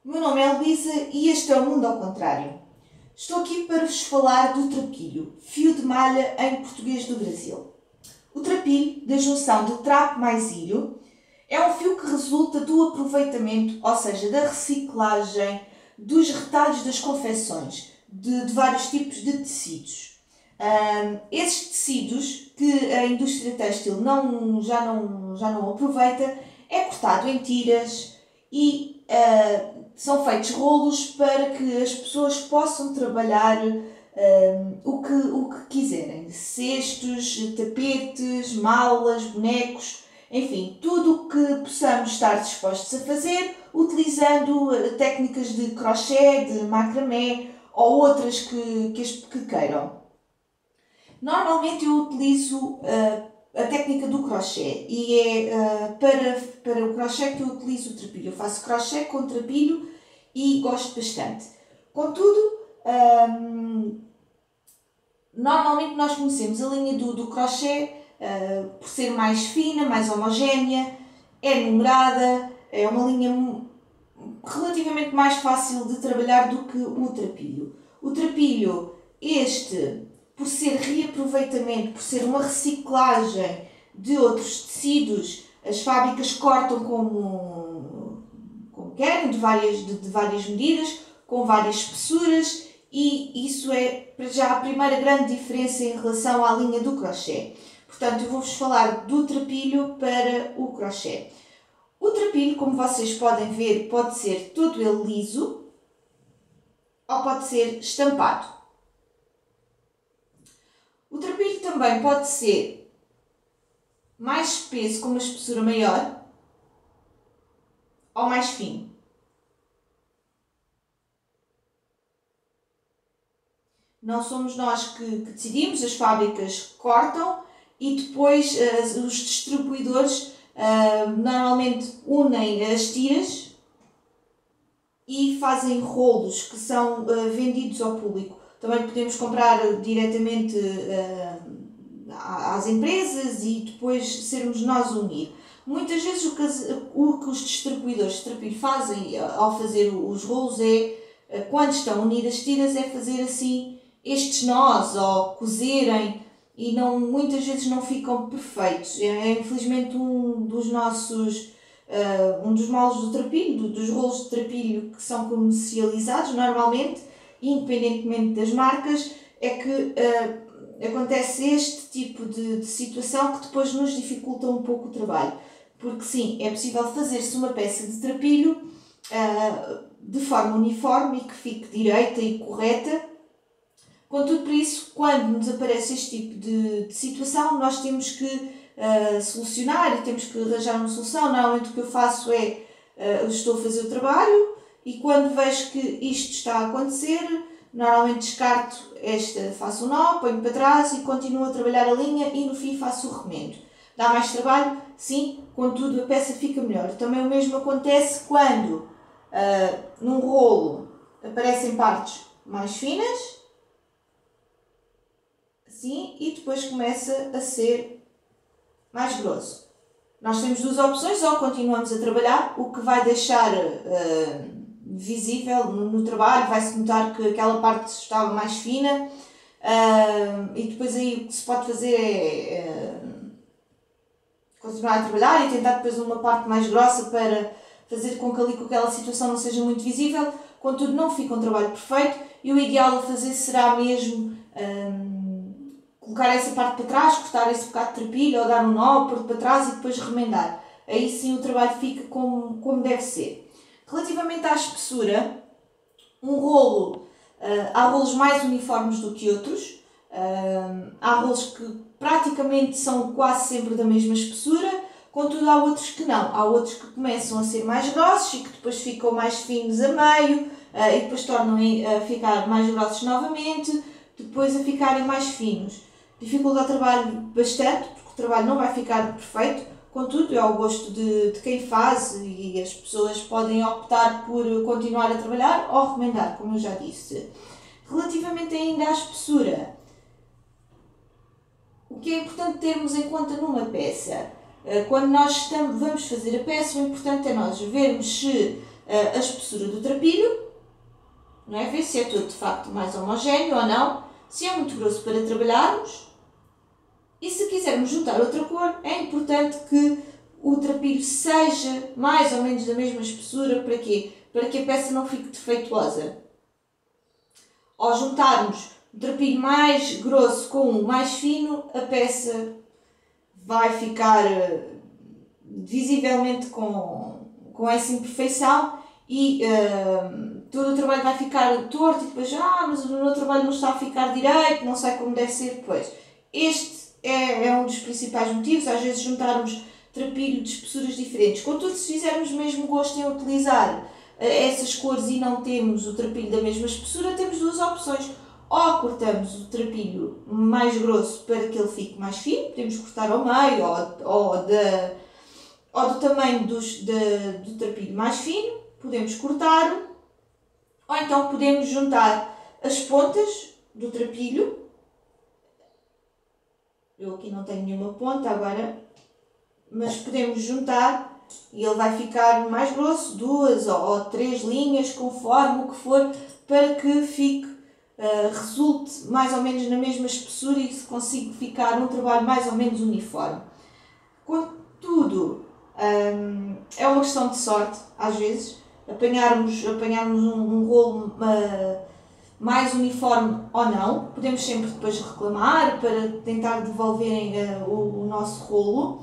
O meu nome é Luísa e este é o Mundo ao Contrário. Estou aqui para vos falar do trapilho, fio de malha em português do Brasil. O trapilho, da junção de trapo mais ilho, é um fio que resulta do aproveitamento, ou seja, da reciclagem dos retalhos das confecções de vários tipos de tecidos. Esses tecidos que a indústria têxtil já não aproveita, é cortado em tiras e são feitos rolos para que as pessoas possam trabalhar o que quiserem. Cestos, tapetes, malas, bonecos, enfim, tudo o que possamos estar dispostos a fazer utilizando técnicas de crochê, de macramé ou outras que queiram. Normalmente eu utilizo a técnica do crochê e é para o crochê que eu utilizo o trapilho. Eu faço crochê com trapilho e gosto bastante. Contudo, normalmente nós conhecemos a linha do crochê por ser mais fina, mais homogénea, é numerada, é uma linha relativamente mais fácil de trabalhar do que o trapilho. O trapilho, por ser reaproveitamento, por ser uma reciclagem de outros tecidos, as fábricas cortam como querem, de várias medidas, com várias espessuras, e isso é já a primeira grande diferença em relação à linha do crochê. Portanto, eu vou-vos falar do trapilho para o crochê. O trapilho, como vocês podem ver, pode ser todo ele liso ou pode ser estampado. O trapilho também pode ser mais espesso, com uma espessura maior, ou mais fino. Não somos nós que decidimos, as fábricas cortam e depois os distribuidores normalmente unem as tiras e fazem rolos que são vendidos ao público. Também podemos comprar diretamente às empresas e depois sermos nós a unir. Muitas vezes o que os distribuidores de trapilho fazem ao fazer os rolos quando estão unidas as tiras, é fazer assim estes nós ou cozerem e muitas vezes não ficam perfeitos. Infelizmente um dos males do trapilho, dos rolos de trapilho que são comercializados normalmente, independentemente das marcas, é que acontece este tipo de situação que depois nos dificulta um pouco o trabalho. Porque sim, é possível fazer-se uma peça de trapilho de forma uniforme e que fique direita e correta. Contudo, por isso, quando nos aparece este tipo de situação, nós temos que solucionar e temos que arranjar uma solução. Normalmente o que eu faço eu estou a fazer o trabalho e quando vejo que isto está a acontecer, normalmente descarto faço um nó, ponho para trás e continuo a trabalhar a linha e no fim faço o remendo. Dá mais trabalho? Sim, contudo a peça fica melhor. Também o mesmo acontece quando num rolo aparecem partes mais finas, assim, e depois começa a ser mais grosso. Nós temos duas opções: ou continuamos a trabalhar, o que vai deixar visível no trabalho, vai-se notar que aquela parte estava mais fina, e depois aí o que se pode fazer é continuar a trabalhar e tentar depois uma parte mais grossa para fazer com que aquela situação não seja muito visível. Contudo, não fica um trabalho perfeito e o ideal a fazer será mesmo colocar essa parte para trás, cortar esse bocado de trapilho ou dar um nó, pôr para trás e depois remendar. Aí sim o trabalho fica como deve ser. Relativamente à espessura, há rolos mais uniformes do que outros. Há rolos que praticamente são quase sempre da mesma espessura, contudo há outros que não. Há outros que começam a ser mais grossos e que depois ficam mais finos a meio e depois tornam a ficar mais grossos novamente, depois a ficarem mais finos. Dificulta o trabalho bastante, porque o trabalho não vai ficar perfeito, contudo é ao gosto de quem faz e as pessoas podem optar por continuar a trabalhar ou remendar, como eu já disse. Relativamente ainda à espessura, o que é importante termos em conta numa peça? Quando nós vamos fazer a peça, o importante é nós vermos se a espessura do trapilho, não é? Ver se é tudo de facto mais homogéneo ou não, se é muito grosso para trabalharmos. E se quisermos juntar outra cor, é importante que o trapilho seja mais ou menos da mesma espessura. Para quê? Para que a peça não fique defeituosa. Ao juntarmos o trapilho mais grosso com o mais fino, a peça vai ficar visivelmente com essa imperfeição e todo o trabalho vai ficar torto e depois, mas o meu trabalho não está a ficar direito, não sei como deve ser depois. Este é um dos principais motivos, às vezes juntarmos trapilho de espessuras diferentes. Contudo, se fizermos mesmo gosto em utilizar essas cores e não temos o trapilho da mesma espessura, temos duas opções. Ou cortamos o trapilho mais grosso para que ele fique mais fino, podemos cortar ao meio ou do tamanho do trapilho mais fino, podemos cortar, ou então podemos juntar as pontas do trapilho. Eu aqui não tenho nenhuma ponta agora, mas podemos juntar e ele vai ficar mais grosso, 2 ou 3 linhas, conforme o que for, para que fique, resulte mais ou menos na mesma espessura e se consiga ficar um trabalho mais ou menos uniforme. Contudo, é uma questão de sorte, às vezes, apanharmos um rolo mais uniforme ou não. Podemos sempre depois reclamar para tentar devolverem o nosso rolo.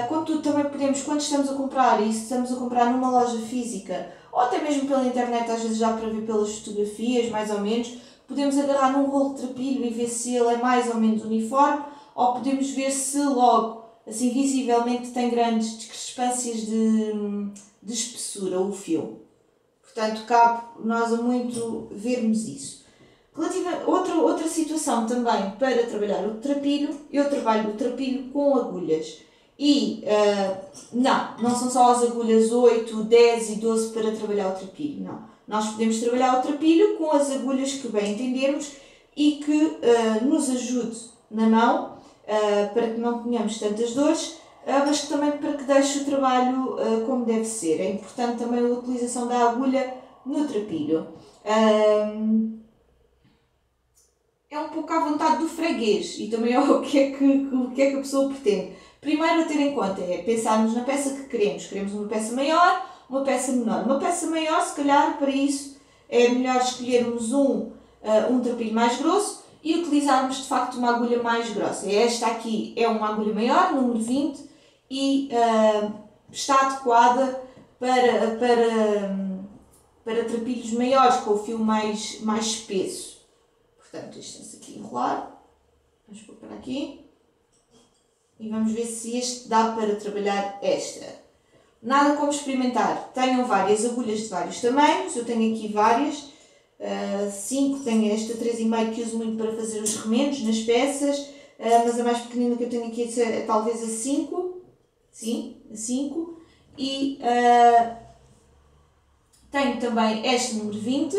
Contudo, também podemos, quando estamos a comprar, e se estamos a comprar numa loja física ou até mesmo pela internet, às vezes já para ver pelas fotografias, mais ou menos, podemos agarrar num rolo de trapilho e ver se ele é mais ou menos uniforme, ou podemos ver se logo, assim visivelmente, tem grandes discrepâncias de espessura o fio. Portanto, cabe nós a muito vermos isso. Outra situação também para trabalhar o trapilho, eu trabalho o trapilho com agulhas. E não são só as agulhas 8, 10 e 12 para trabalhar o trapilho, não. Nós podemos trabalhar o trapilho com as agulhas que bem entendermos e que nos ajude na mão, para que não tenhamos tantas dores, mas também para que deixe o trabalho como deve ser. É importante também a utilização da agulha no trapilho. É um pouco à vontade do freguês e também é o que é que a pessoa pretende. Primeiro a ter em conta é pensarmos na peça que queremos. Queremos uma peça maior, uma peça menor. Uma peça maior, se calhar, para isso é melhor escolhermos um trapilho mais grosso e utilizarmos de facto uma agulha mais grossa. Esta aqui é uma agulha maior, número 20, e está adequada para trapilhos maiores, com o fio mais espesso. Portanto, deixem-se aqui enrolar. Vamos pôr para aqui. E vamos ver se este dá para trabalhar esta. Nada como experimentar. Tenham várias agulhas de vários tamanhos. Eu tenho aqui várias. 5, tenho esta 3,5 que uso muito para fazer os remendos nas peças. Mas a mais pequenina que eu tenho aqui é talvez a 5. Sim, a 5. E tenho também esta número 20,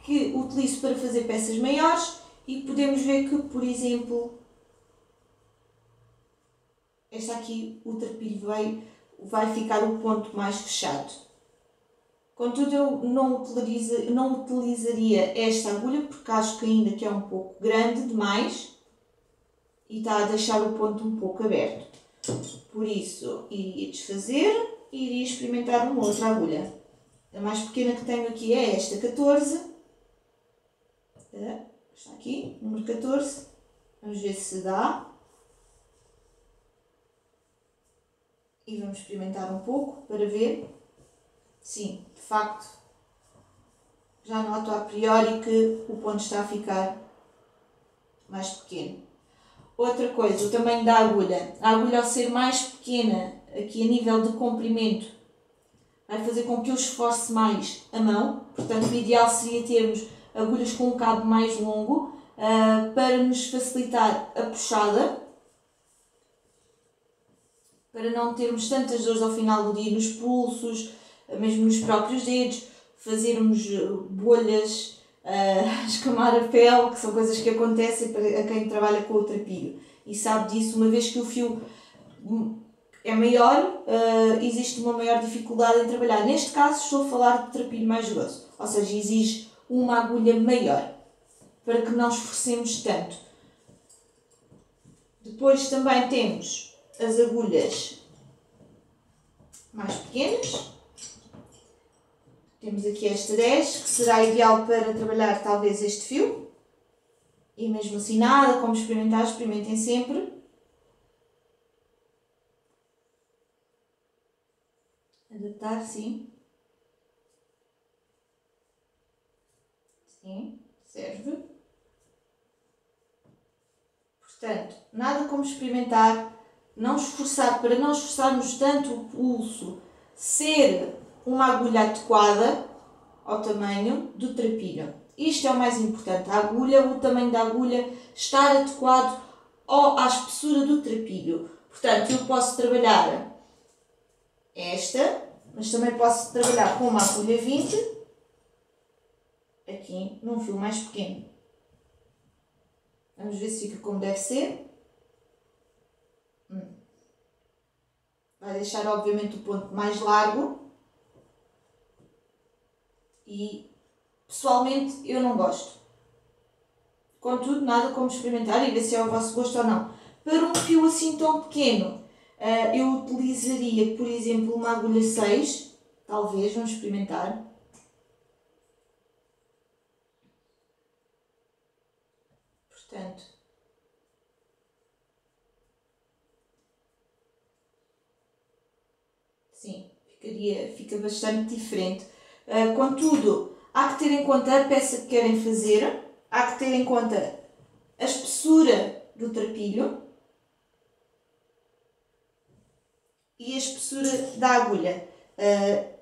que utilizo para fazer peças maiores. E podemos ver que, por exemplo, esta aqui, o trapilho vai ficar o ponto mais fechado. Contudo, eu não utilizaria esta agulha porque acho que ainda que é um pouco grande demais e está a deixar o ponto um pouco aberto. Por isso, iria desfazer e iria experimentar uma outra agulha. A mais pequena que tenho aqui é esta, 14. Está aqui, número 14. Vamos ver se dá. E vamos experimentar um pouco para ver. Sim, de facto, já noto a priori que o ponto está a ficar mais pequeno. Outra coisa, o tamanho da agulha. A agulha, ao ser mais pequena, aqui a nível de comprimento, vai fazer com que eu esforce mais a mão. Portanto, o ideal seria termos agulhas com um cabo mais longo para nos facilitar a puxada, para não termos tantas dores ao final do dia nos pulsos, mesmo nos próprios dedos, fazermos bolhas, escamar a pele, que são coisas que acontecem a quem trabalha com o trapilho. E sabe disso, uma vez que o fio é maior, existe uma maior dificuldade em trabalhar. Neste caso estou a falar de trapilho mais grosso, ou seja, exige uma agulha maior, para que não esforcemos tanto. Depois também temos as agulhas mais pequenas. Temos aqui esta 10, que será ideal para trabalhar talvez este fio. E mesmo assim nada como experimentar, experimentem sempre. Adaptar, sim. Sim, serve. Portanto, nada como experimentar, não esforçar, para não esforçarmos tanto o pulso, ser uma agulha adequada ao tamanho do trapilho. Isto é o mais importante, a agulha, o tamanho da agulha, estar adequado à espessura do trapilho. Portanto, eu posso trabalhar esta, mas também posso trabalhar com uma agulha 20, aqui num fio mais pequeno. Vamos ver se fica como deve ser. Vai deixar obviamente o ponto mais largo. E pessoalmente eu não gosto. Contudo, nada como experimentar e ver se é o vosso gosto ou não. Para um fio assim tão pequeno, eu utilizaria, por exemplo, uma agulha 6. Talvez, vamos experimentar. Portanto, sim, fica bastante diferente. Contudo, há que ter em conta a peça que querem fazer, há que ter em conta a espessura do trapilho e a espessura da agulha. É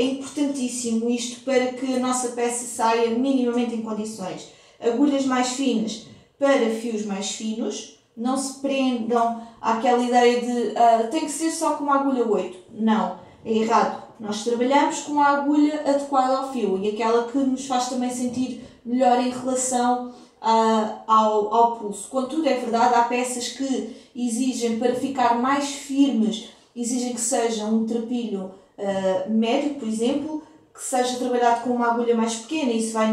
importantíssimo isto para que a nossa peça saia minimamente em condições. Agulhas mais finas para fios mais finos, não se prendam àquela ideia de tem que ser só com uma agulha 8. Não, é errado. Nós trabalhamos com a agulha adequada ao fio e aquela que nos faz também sentir melhor em relação ao pulso. Contudo, é verdade, há peças que exigem, para ficar mais firmes, exigem que seja um trapilho médio, por exemplo, que seja trabalhado com uma agulha mais pequena. Isso vai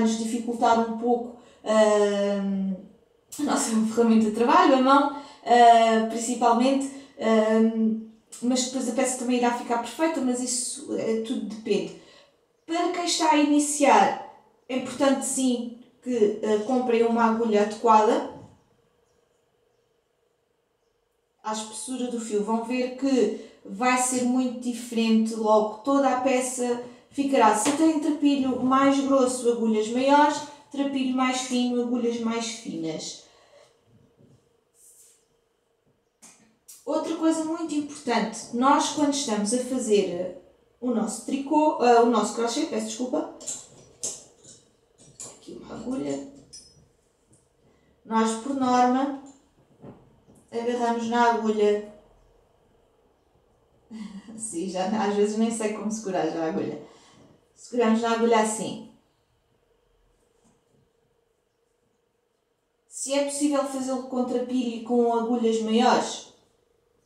nos dificultar um pouco a nossa ferramenta de trabalho, a mão, principalmente, mas depois a peça também irá ficar perfeita, mas isso tudo depende. Para quem está a iniciar, é importante sim que comprem uma agulha adequada à espessura do fio. Vão ver que vai ser muito diferente logo, toda a peça ficará. Se tem trapilho mais grosso, agulhas maiores, trapilho mais fino, agulhas mais finas. Outra coisa muito importante, nós quando estamos a fazer o nosso tricô, o nosso crochê, peço desculpa, aqui uma agulha, nós por norma agarramos na agulha, sim, já às vezes nem sei como segurar já a agulha, seguramos na agulha assim. Se é possível fazê-lo com trapilho e com agulhas maiores,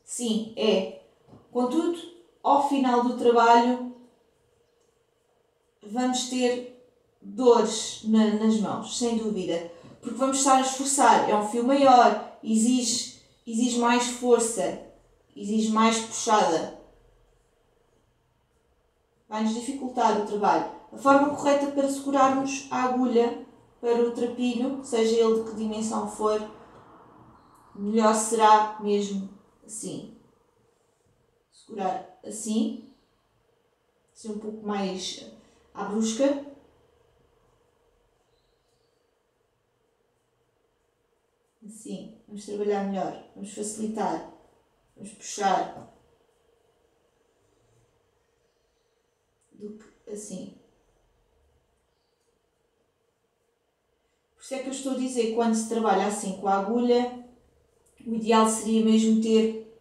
sim, é. Contudo, ao final do trabalho, vamos ter dores nas mãos, sem dúvida. Porque vamos estar a esforçar. É um fio maior, exige mais força, exige mais puxada. Vai-nos dificultar o trabalho. A forma correta para segurarmos a agulha para o trapilho, seja ele de que dimensão for, melhor será mesmo assim. Segurar assim, ser um pouco mais à brusca. Assim, vamos trabalhar melhor, vamos facilitar, vamos puxar do que assim. Por isso é que eu estou a dizer que quando se trabalha assim com a agulha, o ideal seria mesmo ter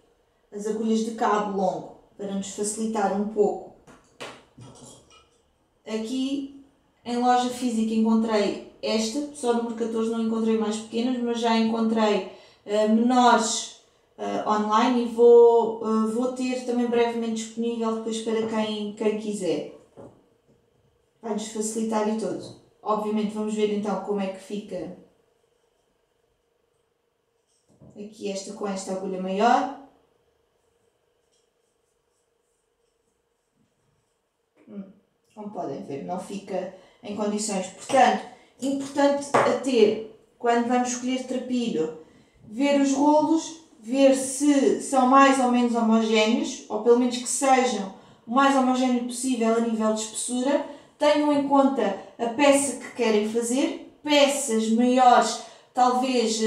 as agulhas de cabo longo, para nos facilitar um pouco. Aqui em loja física encontrei esta, só no número 14 não encontrei mais pequenas, mas já encontrei menores online e vou ter também brevemente disponível depois para quem quiser. Vai-nos facilitar e tudo. Obviamente vamos ver então como é que fica aqui esta com esta agulha maior. Como podem ver, não fica em condições. Portanto, importante a ter, quando vamos escolher trapilho, ver os rolos, ver se são mais ou menos homogéneos, ou pelo menos que sejam o mais homogéneo possível a nível de espessura. Tenham em conta a peça que querem fazer. Peças maiores talvez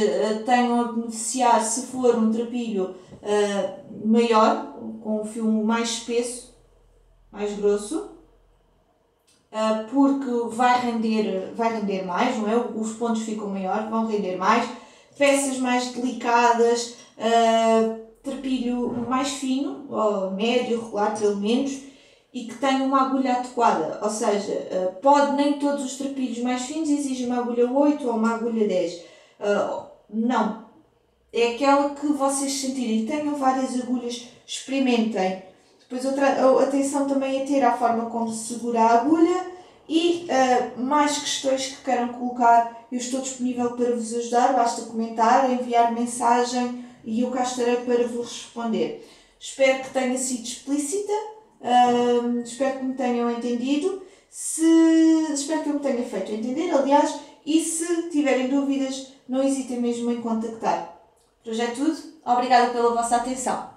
tenham a beneficiar se for um trapilho maior, com um filme mais espesso, mais grosso, porque vai render mais, não é? Os pontos ficam maiores, vão render mais. Peças mais delicadas, trapilho mais fino, ou médio, regular pelo menos, e que tenha uma agulha adequada, ou seja, nem todos os trapilhos mais finos exigem uma agulha 8 ou uma agulha 10, não, é aquela que vocês sentirem. Tenham várias agulhas, experimentem. Depois outra atenção também é ter a forma como se segura a agulha e mais questões que queiram colocar, eu estou disponível para vos ajudar, basta comentar, enviar mensagem e eu cá estarei para vos responder. Espero que tenha sido explícita, espero que me tenham entendido, espero que eu me tenha feito entender, aliás, e se tiverem dúvidas, não hesitem mesmo em contactar. Por hoje é tudo, obrigada pela vossa atenção.